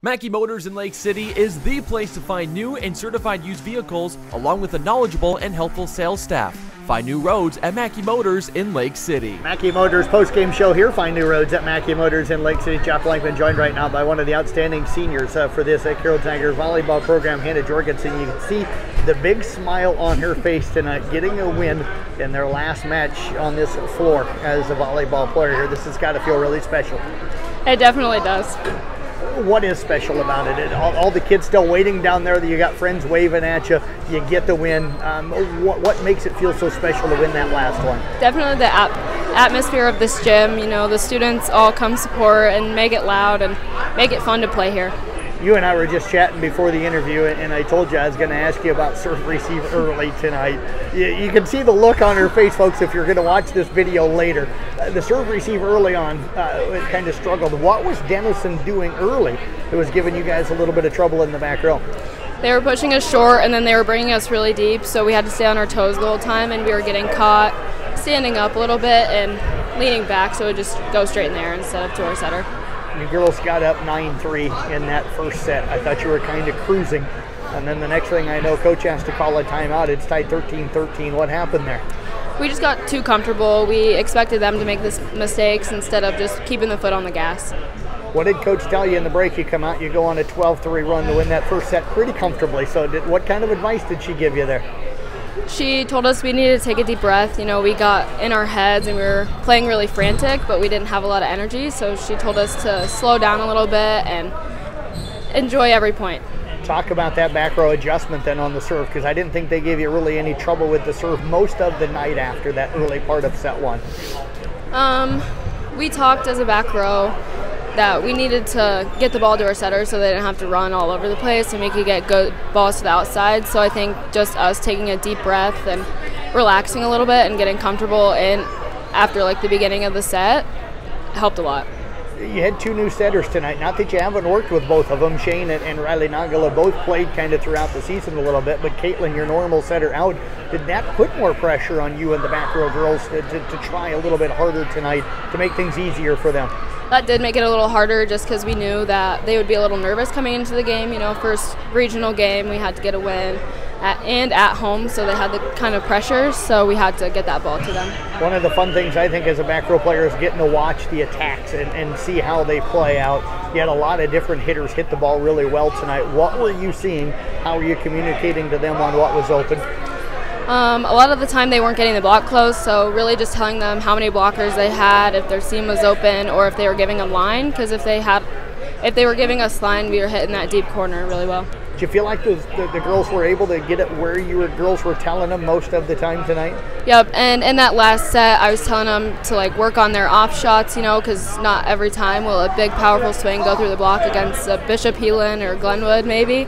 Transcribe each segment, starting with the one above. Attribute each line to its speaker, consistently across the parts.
Speaker 1: Mackey Motors in Lake City is the place to find new and certified used vehicles, along with a knowledgeable and helpful sales staff. Find new roads at Mackey Motors in Lake City.
Speaker 2: Mackey Motors post-game show here. Find new roads at Mackey Motors in Lake City. Jeff Blankman joined right now by one of the outstanding seniors for this Carroll Tigers volleyball program, Hannah Jorgensen. You can see the big smile on her face tonight, getting a win in their last match on this floor as a volleyball player here. This has got to feel really special.
Speaker 3: It definitely does.
Speaker 2: What is special about it? All the kids still waiting down there. You got friends waving at you. You get the win. What makes it feel so special to win that last one?
Speaker 3: Definitely the atmosphere of this gym. You know, the students all come support and make it loud and make it fun to play here.
Speaker 2: You and I were just chatting before the interview, and I told you I was going to ask you about serve receive early tonight. You can see the look on her face, folks, if you're going to watch this video later. The serve receive early on, it kind of struggled. What was Denison doing early that was giving you guys a little bit of trouble in the back row?
Speaker 3: They were pushing us short, and then they were bringing us really deep, so we had to stay on our toes the whole time, and we were getting caught standing up a little bit and leaning back, so it would just go straight in there instead of to our setter.
Speaker 2: You girls got up 9-3 in that first set. I thought you were kind of cruising. And then the next thing I know, coach has to call a timeout. It's tied 13-13. What happened there?
Speaker 3: We just got too comfortable. We expected them to make this mistakes instead of just keeping the foot on the gas.
Speaker 2: What did coach tell you in the break? You come out, you go on a 12-3 run to win that first set pretty comfortably. So what kind of advice did she give you there?
Speaker 3: She told us we needed to take a deep breath. You know, we got in our heads and we were playing really frantic, but we didn't have a lot of energy. So she told us to slow down a little bit and enjoy every point.
Speaker 2: Talk about that back row adjustment then on the serve, because I didn't think they gave you really any trouble with the serve most of the night after that early part of set one.
Speaker 3: We talked as a back row that we needed to get the ball to our setter so they didn't have to run all over the place and we could get good balls to the outside. So I think just us taking a deep breath and relaxing a little bit and getting comfortable in after like the beginning of the set helped a lot.
Speaker 2: You had two new setters tonight. Not that you haven't worked with both of them. Shane and Riley Nagl have both played kind of throughout the season a little bit, but Caitlin, your normal setter, out. Did that put more pressure on you and the back row girls to try a little bit harder tonight to make things easier for them?
Speaker 3: That did make it a little harder just because we knew that they would be a little nervous coming into the game. You know, first regional game, we had to get a win at home, so they had the kind of pressure, so we had to get that ball to them.
Speaker 2: One of the fun things I think as a back row player is getting to watch the attacks and see how they play out. You had a lot of different hitters hit the ball really well tonight. What were you seeing? How were you communicating to them on what was open?
Speaker 3: A lot of the time they weren't getting the block closed, so really just telling them how many blockers they had, if their seam was open, or if they were giving a line, because if they were giving us line, we were hitting that deep corner really well.
Speaker 2: Did you feel like the girls were able to get it where girls were telling them most of the time tonight?
Speaker 3: Yep, and in that last set, I was telling them to like work on their off shots, you know, because not every time will a big powerful swing go through the block against a Bishop Heelan or Glenwood maybe.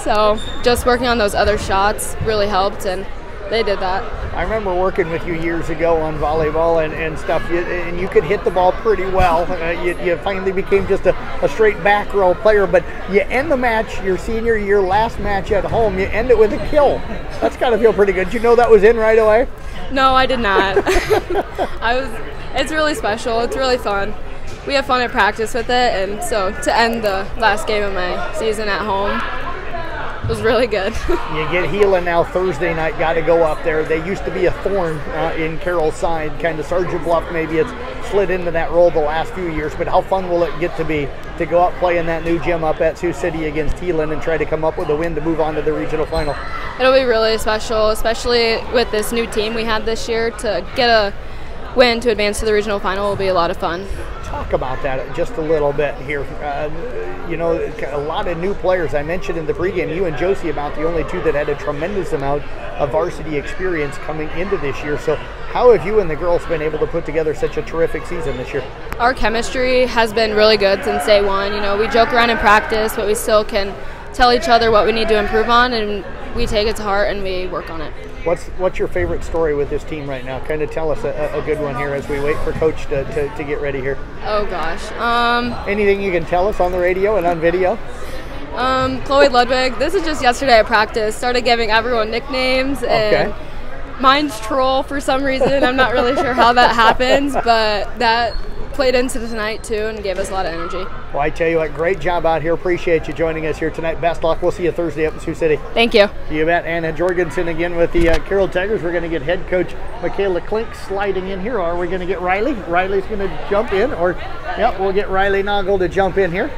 Speaker 3: So just working on those other shots really helped, and they did that.
Speaker 2: I remember working with you years ago on volleyball and stuff, and you could hit the ball pretty well. You finally became just a straight back row player, but you end the match, your senior year, last match at home, you end it with a kill. That's got to feel pretty good. Did you know that was in right away?
Speaker 3: No, I did not. It's really special. It's really fun. We have fun at practice with it, and so to end the last game of my season at home, it was really good.
Speaker 2: You get Heelan now Thursday night, got to go up there. They used to be a thorn in Carroll's side, kind of Sergeant Bluff maybe. It's slid into that role the last few years, but how fun will it get to be to go out play in that new gym up at Sioux City against Heelan and try to come up with a win to move on to the regional final?
Speaker 3: It'll be really special, especially with this new team we had this year. To get a win to advance to the regional final will be a lot of fun.
Speaker 2: Talk about that just a little bit here. You know, a lot of new players. I mentioned in the pregame, you and Josie about the only two that had a tremendous amount of varsity experience coming into this year. So how have you and the girls been able to put together such a terrific season this year?
Speaker 3: Our chemistry has been really good since day one. You know, we joke around in practice, but we still can tell each other what we need to improve on, and we take it to heart and we work on it.
Speaker 2: What's your favorite story with this team right now? Kind of tell us a good one here as we wait for Coach to get ready here.
Speaker 3: Oh gosh.
Speaker 2: Anything you can tell us on the radio and on video?
Speaker 3: Chloe Ludwig, this is just yesterday at practice, started giving everyone nicknames, and mine's Troll for some reason. I'm not really sure how that happens, but that played into tonight too and gave us a lot of energy.
Speaker 2: Well, I tell you what, great job out here. Appreciate you joining us here tonight. Best luck. We'll see you Thursday up in Sioux City.
Speaker 3: Thank you.
Speaker 2: You bet. Hannah Jorgensen again with the Carroll Tigers. We're going to get head coach Mikayla Klerk sliding in here. Are we going to get Riley? Riley's going to jump in, or yep, we'll get Riley Nagl to jump in here.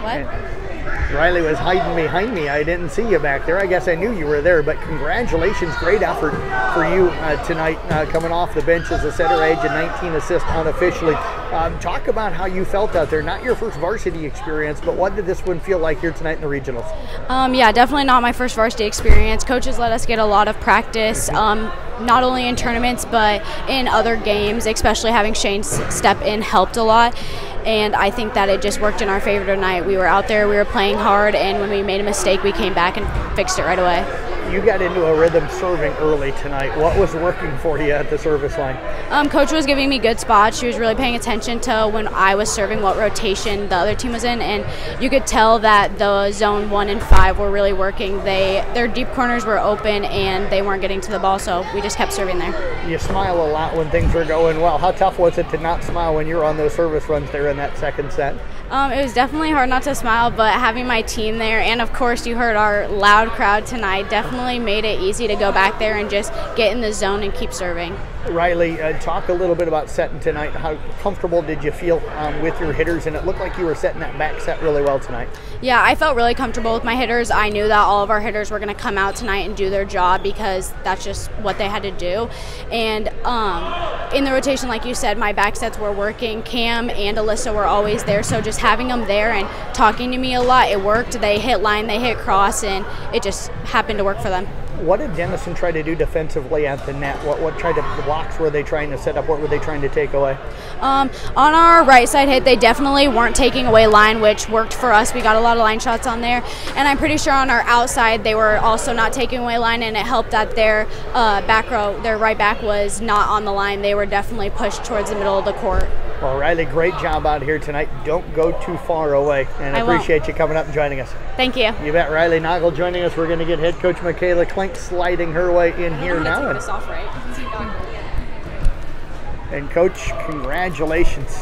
Speaker 3: What?
Speaker 2: And Riley was hiding behind me. I didn't see you back there. I guess I knew you were there, but congratulations. Great effort for you tonight, coming off the bench as a center edge and 19 assists unofficially. Talk about how you felt out there. Not your first varsity experience, but what did this one feel like here tonight in the regionals?
Speaker 4: Yeah, definitely not my first varsity experience. Coaches let us get a lot of practice, not only in tournaments, but in other games, especially having Shane step in helped a lot. And I think that it just worked in our favor tonight. We were out there, we were playing hard, and when we made a mistake, we came back and fixed it right away.
Speaker 2: You got into a rhythm serving early tonight. What was working for you at the service line?
Speaker 4: Coach was giving me good spots. She was really paying attention to when I was serving, what rotation the other team was in, and you could tell that the zone 1 and 5 were really working. Their deep corners were open, and they weren't getting to the ball, so we just kept serving there.
Speaker 2: You smile a lot when things were going well. How tough was it to not smile when you were on those service runs there in that second set?
Speaker 4: It was definitely hard not to smile, but having my team there, and of course you heard our loud crowd tonight, definitely made it easy to go back there and just get in the zone and keep serving.
Speaker 2: Riley, talk a little bit about setting tonight. How comfortable did you feel with your hitters? And it looked like you were setting that back set really well tonight.
Speaker 4: Yeah, I felt really comfortable with my hitters. I knew that all of our hitters were going to come out tonight and do their job because that's just what they had to do. And in the rotation, like you said, my back sets were working. Cam and Alyssa were always there, so just having them there and talking to me a lot, it worked. They hit line, they hit cross, and it just happened to work for them.
Speaker 2: What did Denison try to do defensively at the net? What tried to blocks were they trying to set up? What were they trying to take away?
Speaker 4: On our right side hit, they definitely weren't taking away line, which worked for us. We got a lot of line shots on there. And I'm pretty sure on our outside, they were also not taking away line, and it helped that their back row, their right back was not on the line. They were definitely pushed towards the middle of the court.
Speaker 2: Well, Riley, great job out here tonight. Don't go too far away. And I appreciate you coming up and joining us.
Speaker 4: Thank you.
Speaker 2: You bet. Riley Nagl joining us. We're going to get head coach Mikayla Klerk sliding her way in here now.
Speaker 3: Take this off, right?
Speaker 2: And Coach, congratulations.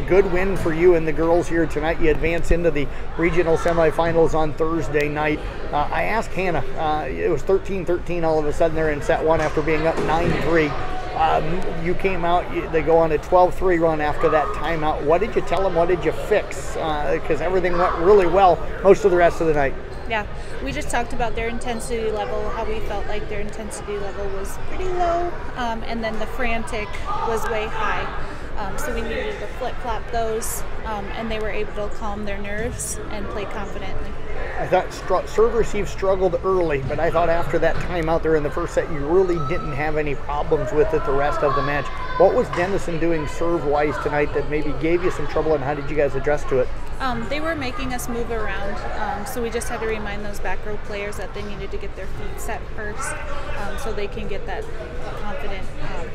Speaker 2: Good win for you and the girls here tonight. You advance into the regional semifinals on Thursday night. I asked Hannah, it was 13-13 all of a sudden there in set 1 after being up 9-3. You came out, they go on a 12-3 run after that timeout. What did you tell them? What did you fix? Because everything went really well most of the rest of the night.
Speaker 5: Yeah, we just talked about their intensity level, how we felt like their intensity level was pretty low, and then the frantic was way high. So we needed to flip-flop those, and they were able to calm their nerves and play confidently.
Speaker 2: I thought serve receive struggled early, but I thought after that timeout there in the first set, you really didn't have any problems with it the rest of the match. What was Denison doing serve-wise tonight that maybe gave you some trouble, and how did you guys adjust to it?
Speaker 5: They were making us move around, so we just had to remind those back row players that they needed to get their feet set first so they can get that confident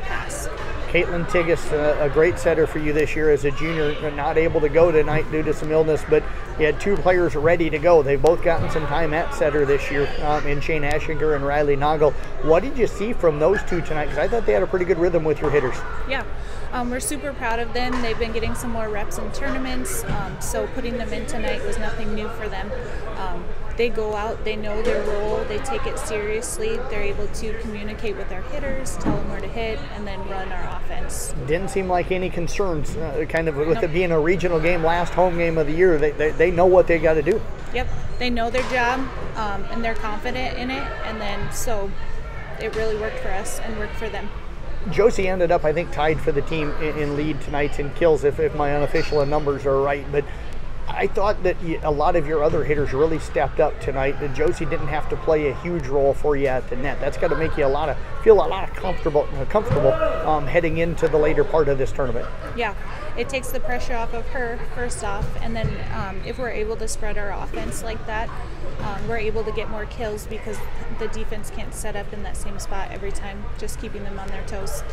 Speaker 5: pass.
Speaker 2: Caitlin Tigas, a great setter for you this year as a junior, not able to go tonight due to some illness, but you had 2 players ready to go. They've both gotten some time at setter this year in Shane Ashinger and Riley Nagl. What did you see from those 2 tonight? Because I thought they had a pretty good rhythm with your hitters.
Speaker 5: Yeah, we're super proud of them. They've been getting some more reps in tournaments, so putting them in tonight was nothing new for them. They go out, they know their role, they take it seriously, they're able to communicate with our hitters, tell them where to hit, and then run our offense.
Speaker 2: Didn't seem like any concerns, kind of with it being a regional game, last home game of the year. They know what they got to do.
Speaker 5: Yep, they know their job, and they're confident in it, and then so it really worked for us and worked for them.
Speaker 2: Josie ended up, I think, tied for the team in lead tonight in kills, if my unofficial numbers are right, but I thought that a lot of your other hitters really stepped up tonight. That Josie didn't have to play a huge role for you at the net. That's got to make you feel a lot comfortable heading into the later part of this tournament.
Speaker 5: Yeah, it takes the pressure off of her first off, and then if we're able to spread our offense like that, we're able to get more kills because the defense can't set up in that same spot every time, just keeping them on their toes.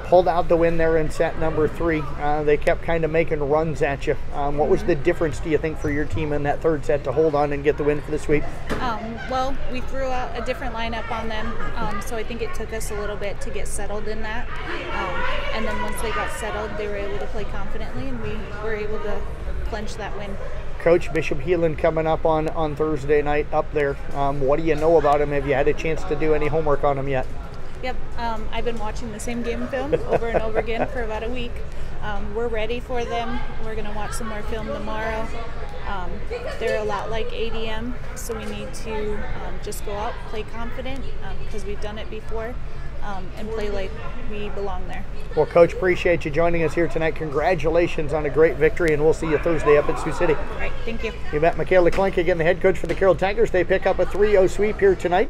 Speaker 2: pulled out the win there in set number 3. They kept kind of making runs at you. What was the difference, do you think, for your team in that third set to hold on and get the win for the sweep?
Speaker 5: Well, we threw out a different lineup on them, so I think it took us a little bit to get settled in that. And then once they got settled, they were able to play confidently, and we were able to clinch that win.
Speaker 2: Coach, Bishop Heelan coming up on Thursday night up there. What do you know about him? Have you had a chance to do any homework on him yet?
Speaker 5: Yep, I've been watching the same game film over and over again for about a week. We're ready for them. We're going to watch some more film tomorrow. They're a lot like ADM, so we need to just go out, play confident, because we've done it before, and play like we belong there.
Speaker 2: Well, Coach, appreciate you joining us here tonight. Congratulations on a great victory, and we'll see you Thursday up at Sioux City.
Speaker 5: All right, thank you.
Speaker 2: You bet. Mikayla Klerk, again, the head coach for the Carroll Tigers. They pick up a 3-0 sweep here tonight.